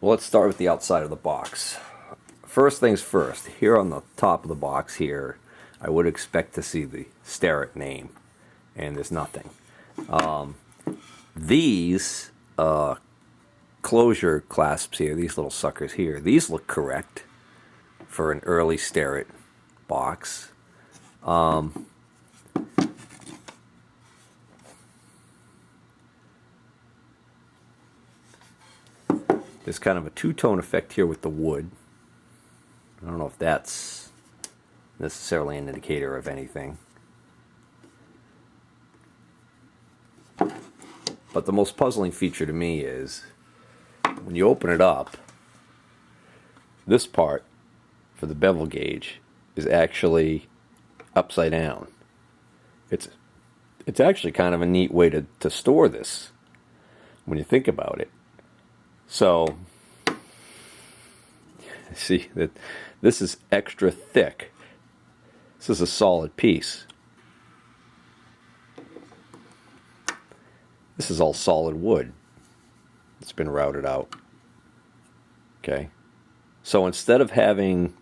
Well, let's start with the outside of the box. First things first, here on the top of the box here, I would expect to see the Starrett name, and there's nothing. These closure clasps here, these little suckers here, these look correct for an early Starrett box. There's kind of a two-tone effect here with the wood. I don't know if that's necessarily an indicator of anything. But the most puzzling feature to me is when you open it up, this part for the bevel gauge is actually upside down. It's actually kind of a neat way to store this when you think about it. So, see that this is extra thick. This is a solid piece. This is all solid wood. It's been routed out. Okay. So instead of having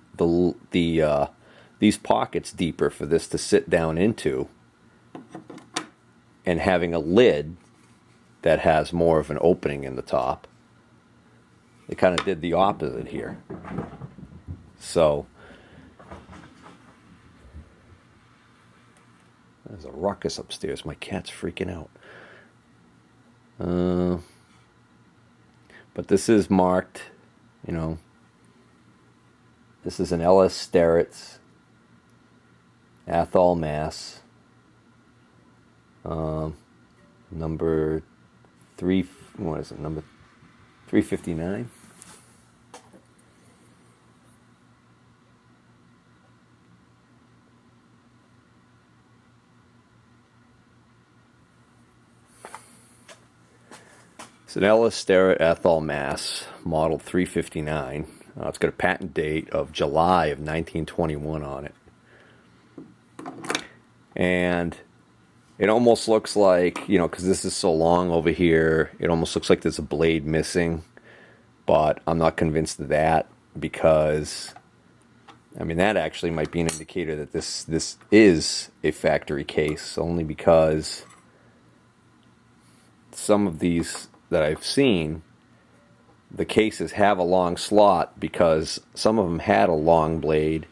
these pockets deeper for this to sit down into, and having a lid that has more of an opening in the top, they kind of did the opposite here. So there's a ruckus upstairs. My cat's freaking out. But this is marked, you know, this is an Ellis Starrett's Athol, Mass. Number 359. It's an Ellis Starrett Athol, Mass, model 359. It's got a patent date of July of 1921 on it. And it almost looks like, you know, because this is so long over here, it almost looks like there's a blade missing. But I'm not convinced of that because, I mean, that actually might be an indicator that this is a factory case, only because some of these that I've seen, the cases have a long slot because some of them had a long blade,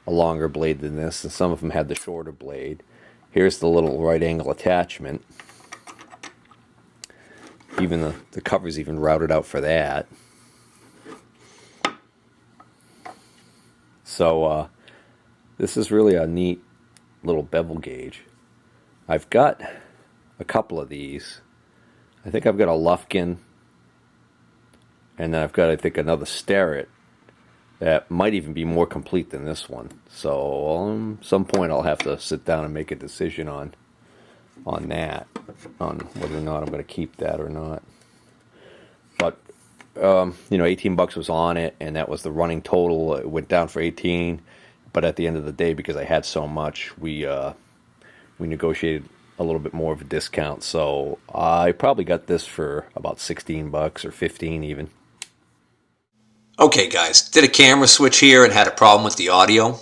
a longer blade than this, and some of them had the shorter blade. Here's the little right angle attachment. Even the cover's even routed out for that. So this is really a neat little bevel gauge. I've got a couple of these. I think I've got a Lufkin, and then I've got, I think, another Starrett that might even be more complete than this one. So some point I'll have to sit down and make a decision on that, on whether or not I'm going to keep that or not. But you know, 18 bucks was on it, and that was the running total. It went down for 18, but at the end of the day, because I had so much, we negotiated a little bit more of a discount. So I probably got this for about 16 bucks or 15 even. Okay guys, did a camera switch here and had a problem with the audio.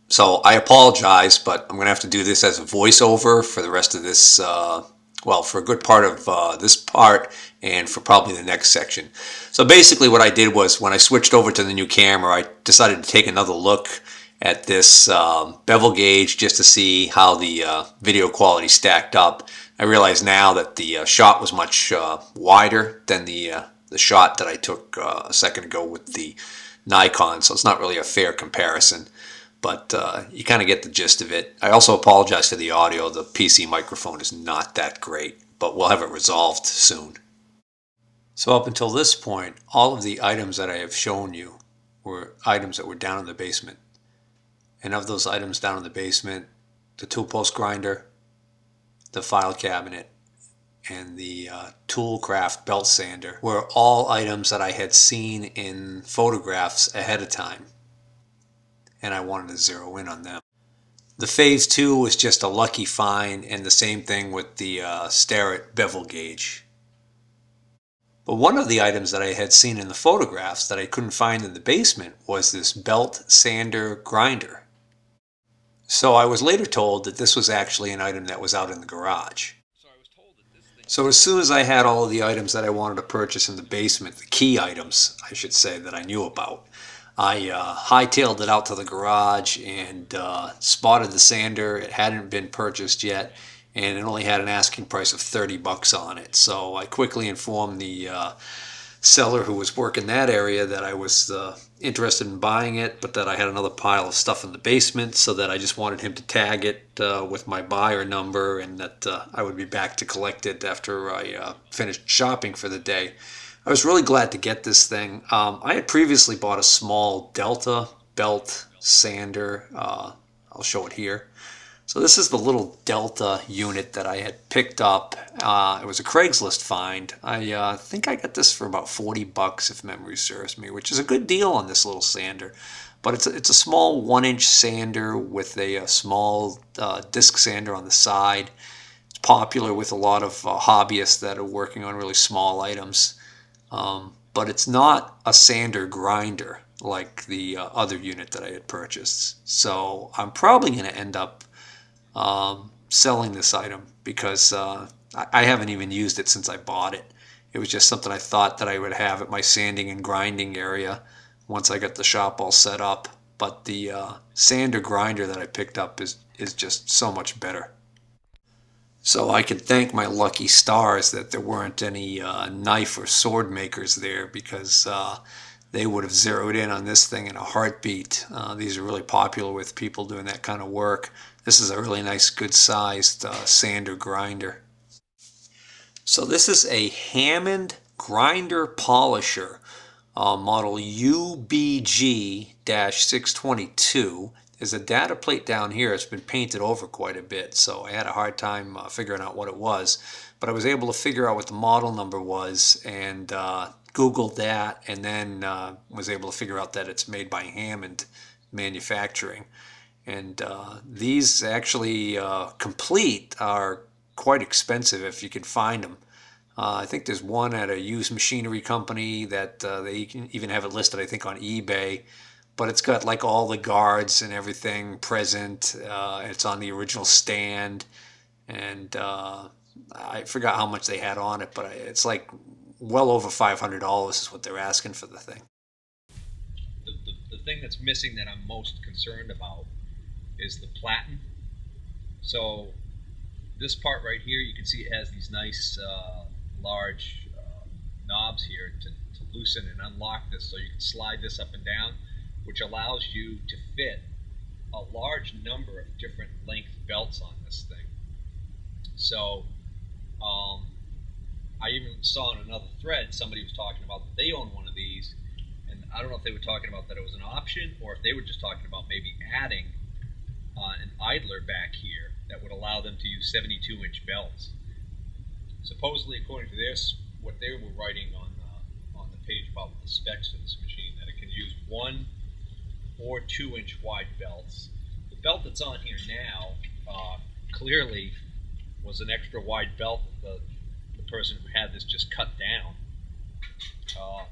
So I apologize, but I'm going to have to do this as a voiceover for the rest of this, well, for a good part of this part and for probably the next section. So basically what I did was when I switched over to the new camera, I decided to take another look at this bevel gauge just to see how the video quality stacked up. I realize now that the shot was much wider than the shot that I took a second ago with the Nikon, so it's not really a fair comparison, but you kind of get the gist of it. I also apologize for the audio. The PC microphone is not that great, but we'll have it resolved soon. So up until this point, all of the items that I have shown you were items that were down in the basement. And of those items down in the basement, the two-post grinder, the file cabinet, and the Toolcraft belt sander were all items that I had seen in photographs ahead of time, and I wanted to zero in on them. The Phase 2 was just a lucky find, and the same thing with the Starrett bevel gauge. But one of the items that I had seen in the photographs that I couldn't find in the basement was this belt sander grinder. So I was later told that this was actually an item that was out in the garage. So as soon as I had all of the items that I wanted to purchase in the basement, the key items, I should say, that I knew about, I hightailed it out to the garage and spotted the sander. It hadn't been purchased yet, and it only had an asking price of 30 bucks on it. So I quickly informed the seller who was working that area that I was interested in buying it, but that I had another pile of stuff in the basement, so that I just wanted him to tag it with my buyer number, and that I would be back to collect it after I finished shopping for the day. I was really glad to get this thing. I had previously bought a small Delta belt sander. I'll show it here. So this is the little Delta unit that I had picked up. It was a Craigslist find. I think I got this for about 40 bucks if memory serves me, which is a good deal on this little sander. But it's a small 1-inch sander with a small disc sander on the side. It's popular with a lot of hobbyists that are working on really small items. But it's not a sander grinder like the other unit that I had purchased. So I'm probably going to end up selling this item because I haven't even used it since I bought it. It was just something I thought that I would have at my sanding and grinding area once I got the shop all set up. But the sander grinder that I picked up is just so much better. So I could thank my lucky stars that there weren't any knife or sword makers there, because they would have zeroed in on this thing in a heartbeat. These are really popular with people doing that kind of work. This is a really nice, good-sized sander grinder. So this is a Hammond grinder polisher, model UBG-622. There's a data plate down here. It's been painted over quite a bit, so I had a hard time figuring out what it was. But I was able to figure out what the model number was, and Googled that, and then was able to figure out that it's made by Hammond Manufacturing. And these actually complete are quite expensive if you can find them. I think there's one at a used machinery company that they can even have it listed, I think, on eBay. But it's got like all the guards and everything present. It's on the original stand, and I forgot how much they had on it, but it's like well over $500 is what they're asking for the thing. The thing that's missing that I'm most concerned about is the platen. So this part right here, you can see it has these nice large knobs here to loosen and unlock this, so you can slide this up and down, which allows you to fit a large number of different length belts on this thing. So I even saw in another thread somebody was talking about that they own one of these, and I don't know if they were talking about that it was an option, or if they were just talking about maybe adding an idler back here that would allow them to use 72-inch belts. Supposedly, according to this, what they were writing on the page about the specs of this machine, that it can use 1 or 2-inch wide belts. The belt that's on here now clearly was an extra wide belt that the person who had this just cut down.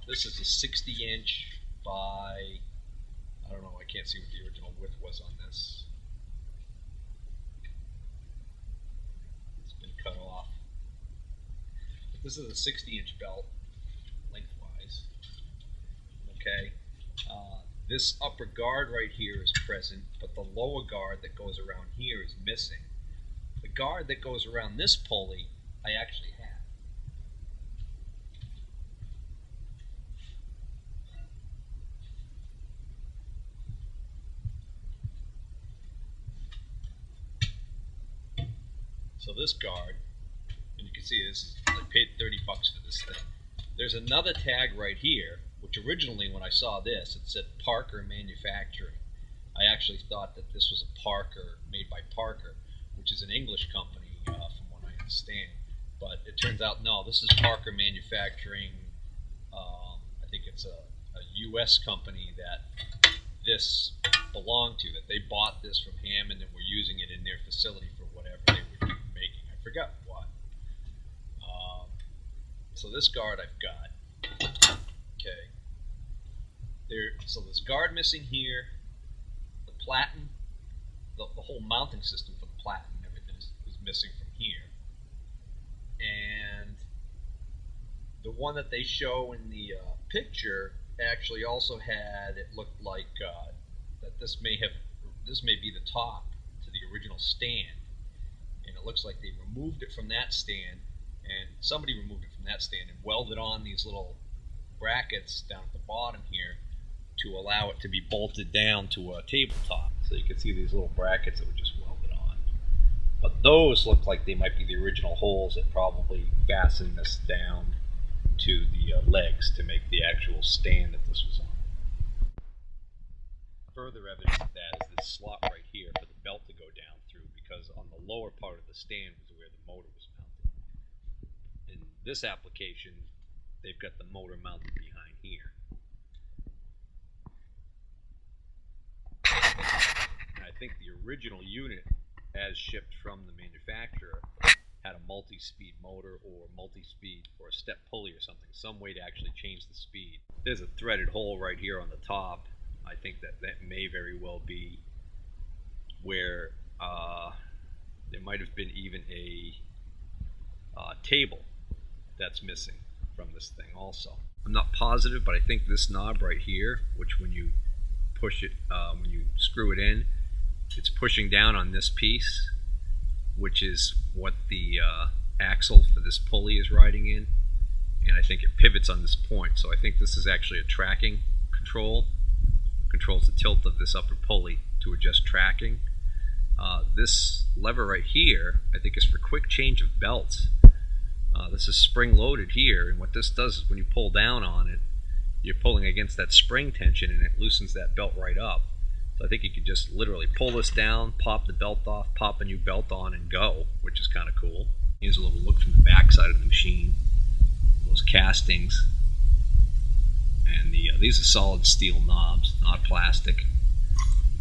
This is a 60-inch by, I don't know, I can't see what the original width was on this. It's been cut off. But this is a 60-inch belt lengthwise. Okay. This upper guard right here is present, but the lower guard that goes around here is missing. The guard that goes around this pulley, I actually have. So this guard, and you can see this, I paid 30 bucks for this thing. There's another tag right here, which originally when I saw this, it said Parker Manufacturing. I actually thought that this was a Parker, made by Parker, which is an English company from what I understand. But it turns out, no, this is Parker Manufacturing. I think it's a U.S. company that this belonged to, that they bought this from Hammond and were using it in their facility for whatever they were making. I forgot what. So So this guard I've got. Okay. So there's guard missing here. The platen, the whole mounting system for the platen, everything is missing from here. And the one that they show in the picture actually also had, it looked like that this may be the top to the original stand, and it looks like they removed it from that stand, and somebody removed it from that stand and welded on these little brackets down at the bottom here to allow it to be bolted down to a tabletop. So you can see these little brackets that were just welded on. But those look like they might be the original holes that probably fastened this down to the legs to make the actual stand that this was on. Further evidence of that is this slot right here for the belt to go down through, because on the lower part of the stand was where the motor was mounted. In this application, they've got the motor mounted behind here. And I think the original unit, as shipped from the manufacturer, had a multi-speed motor or multi-speed or a step pulley or something, some way to actually change the speed. There's a threaded hole right here on the top. I think that may very well be where there might have been even a table that's missing from this thing also. I'm not positive, but I think this knob right here, which when you push it, when you screw it in, it's pushing down on this piece, which is what the axle for this pulley is riding in, and I think it pivots on this point. So I think this is actually a tracking control. Controls the tilt of this upper pulley to adjust tracking. This lever right here, I think, is for quick change of belts. This is spring loaded here, and what this does is when you pull down on it, you're pulling against that spring tension and it loosens that belt right up. So I think you could just literally pull this down, pop the belt off, pop a new belt on, and go, which is kind of cool. Here's a little look from the back side of the machine. Those castings. And these are solid steel knobs, not plastic.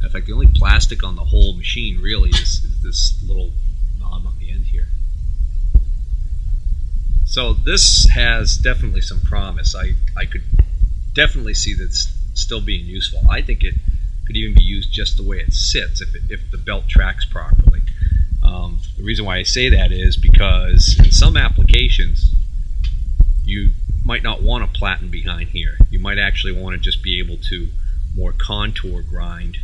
In fact, the only plastic on the whole machine really is this little knob on the end here. So this has definitely some promise. I could definitely see this still being useful. I think it could even be used just the way it sits if the belt tracks properly. The reason why I say that is because in some applications you might not want a platen behind here. You might actually want to just be able to more contour grind.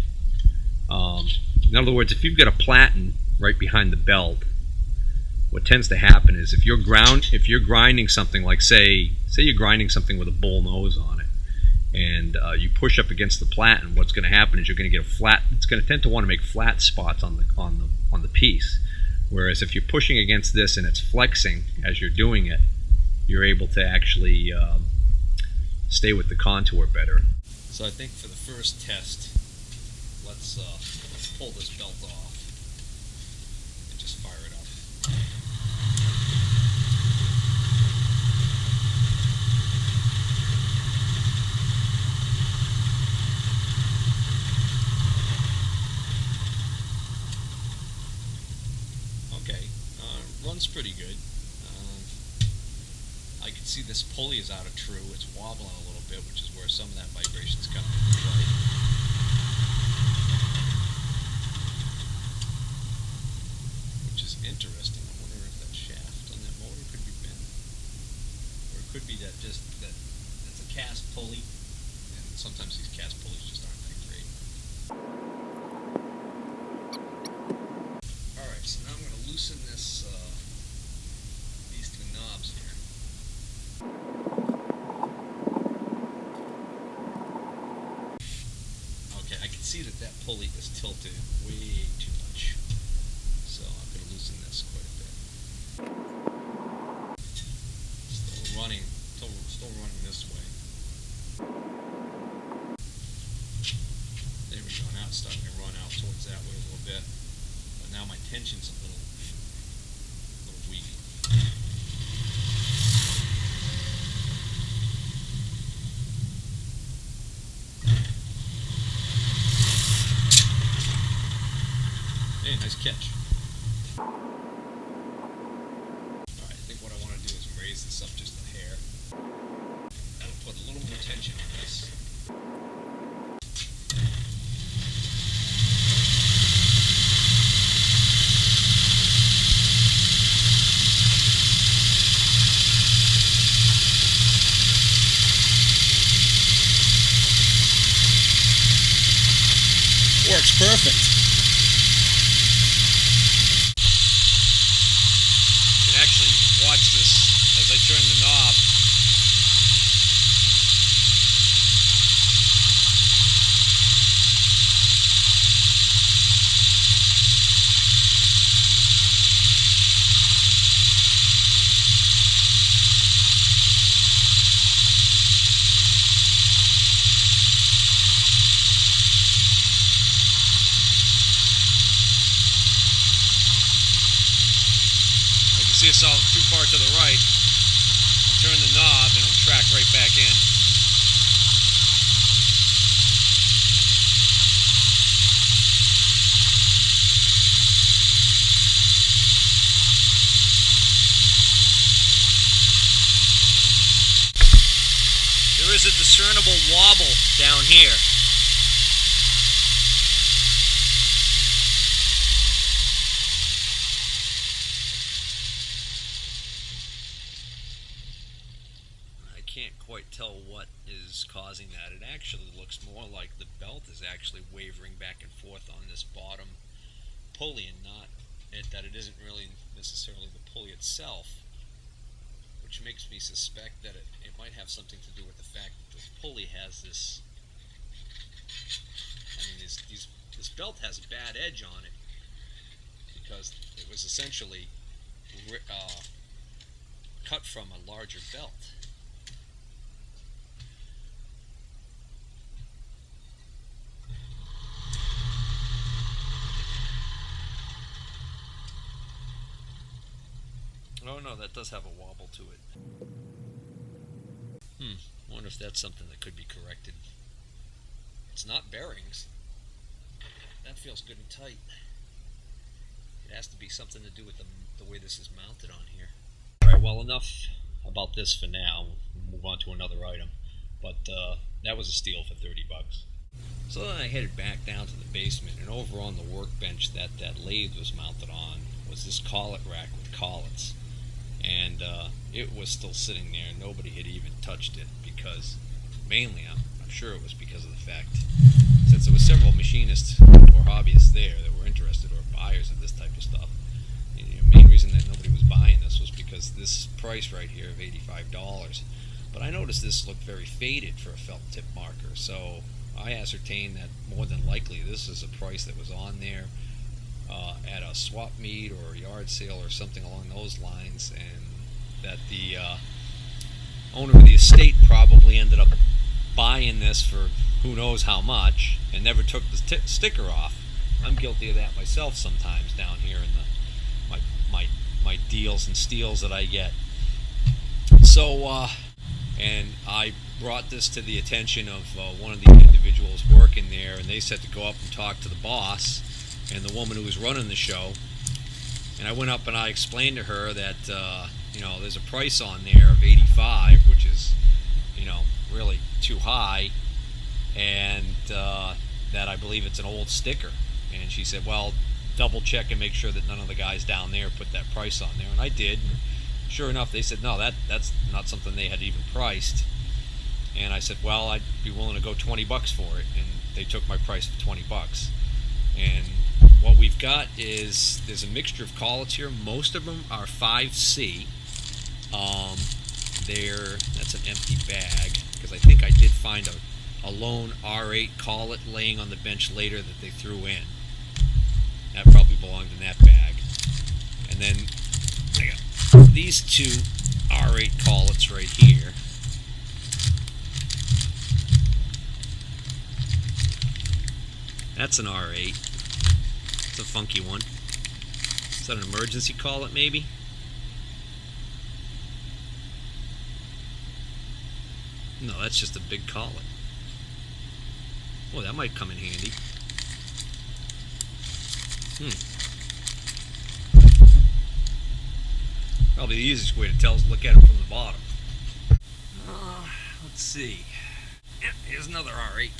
In other words, if you've got a platen right behind the belt, what tends to happen is if you're grinding something like say you're grinding something with a bull nose on it, and you push up against the platen, what's going to happen is you're going to get a flat. It's going to tend to want to make flat spots on the piece. Whereas if you're pushing against this and it's flexing as you're doing it, you're able to actually stay with the contour better. So I think for the first test, let's pull this belt off and just fire it up. Okay, runs pretty good. I can see this pulley is out of true. It's wobbling a little bit, which is where some of that vibration's coming into play. Which is interesting. I wonder if that shaft on that motor could be bent. Or it could be that it's a cast pulley, and sometimes these cast pulleys just aren't that great. Alright, so now I'm going to loosen these two knobs here. Okay, I can see that pulley is tilted way too much, so I'm going to loosen this quite a bit. Still running this way. There we go. Now it's starting to run out towards that way a little bit, but now my tension's a little weak. Hey, nice catch. Alright, I think what I want to do is raise this up just a hair. perfect. You can actually watch this as I turn the knob. See it's all too far to the right, I'll turn the knob and it'll track right back in. There is a discernible wobble down here. Can't quite tell what is causing that. It actually looks more like the belt is actually wavering back and forth on this bottom pulley, and not that it isn't really necessarily the pulley itself, which makes me suspect that it might have something to do with the fact that this pulley has this, I mean, this belt has a bad edge on it because it was essentially cut from a larger belt. Oh no, that does have a wobble to it. I wonder if that's something that could be corrected. It's not bearings. That feels good and tight. It has to be something to do with the way this is mounted on here. Alright, well, enough about this for now. We'll move on to another item. But that was a steal for 30 bucks. So then I headed back down to the basement, and over on the workbench that lathe was mounted on was this collet rack with collets. And it was still sitting there. Nobody had even touched it because, mainly, I'm sure it was because of the fact, since there were several machinists or hobbyists there that were interested, or buyers of this type of stuff, the main reason that nobody was buying this was because this price right here of $85. But I noticed this looked very faded for a felt tip marker, so I ascertained that more than likely this is a price that was on there at a swap meet or a yard sale or something along those lines, and that the owner of the estate probably ended up buying this for who knows how much and never took the sticker off. I'm guilty of that myself sometimes down here in my deals and steals that I get. So and I brought this to the attention of one of the individuals working there, and they said to go up and talk to the boss and the woman who was running the show. And I went up and I explained to her that there's a price on there of $85, which is really too high, and that I believe it's an old sticker. And she said, well, double check and make sure that none of the guys down there put that price on there. And I did, and sure enough, they said no, that's not something they had even priced. And I said, well, I'd be willing to go 20 bucks for it, and they took my price for 20 bucks. And what we've got is there's a mixture of collets here. Most of them are 5C. That's an empty bag, because I think I did find a lone R8 collet laying on the bench later that they threw in. That probably belonged in that bag. And then I got these two R8 collets right here. That's an R8. It's a funky one. Is that an emergency collet, maybe? No, that's just a big collet. Oh, that might come in handy. Probably the easiest way to tell is to look at it from the bottom. Let's see. Yep, here's another R8.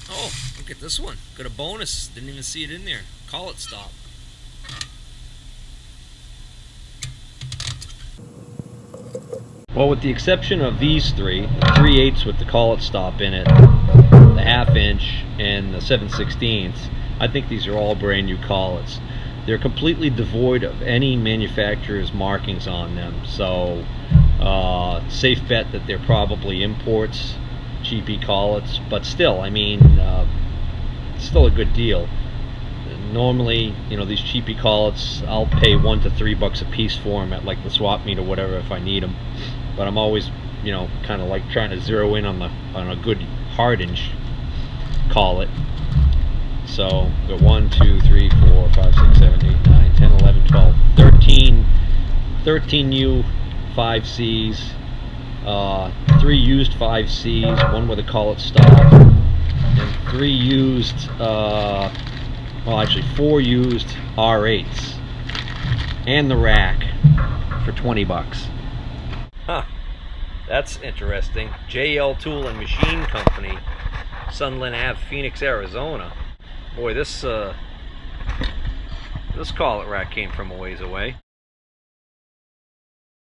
Oh, look at this one. Got a bonus. Didn't even see it in there. Collet stop. Well, with the exception of these three, the 3/8 with the collet stop in it, the 1/2 inch and the 7/16. I think these are all brand new collets. They're completely devoid of any manufacturer's markings on them, so safe bet that they're probably imports, cheapy collets, but still, I mean, still a good deal. Normally, you know, these cheapy collets, I'll pay $1 to $3 a piece for them at like the swap meet or whatever if I need them, but I'm always, you know, kind of like trying to zero in on a good hard inch collet. So got 1, 2, 3, 4, 5, 6, 7, 8, 9, 10, 11, 12, 13 new 5Cs, 3 used 5Cs, 1 with a collet stop, and 3 used, well actually 4 used R8s, and the rack for $20. Huh, that's interesting. JL Tool and Machine Company, Sunland Ave, Phoenix, Arizona. Boy, this collet rack came from a ways away.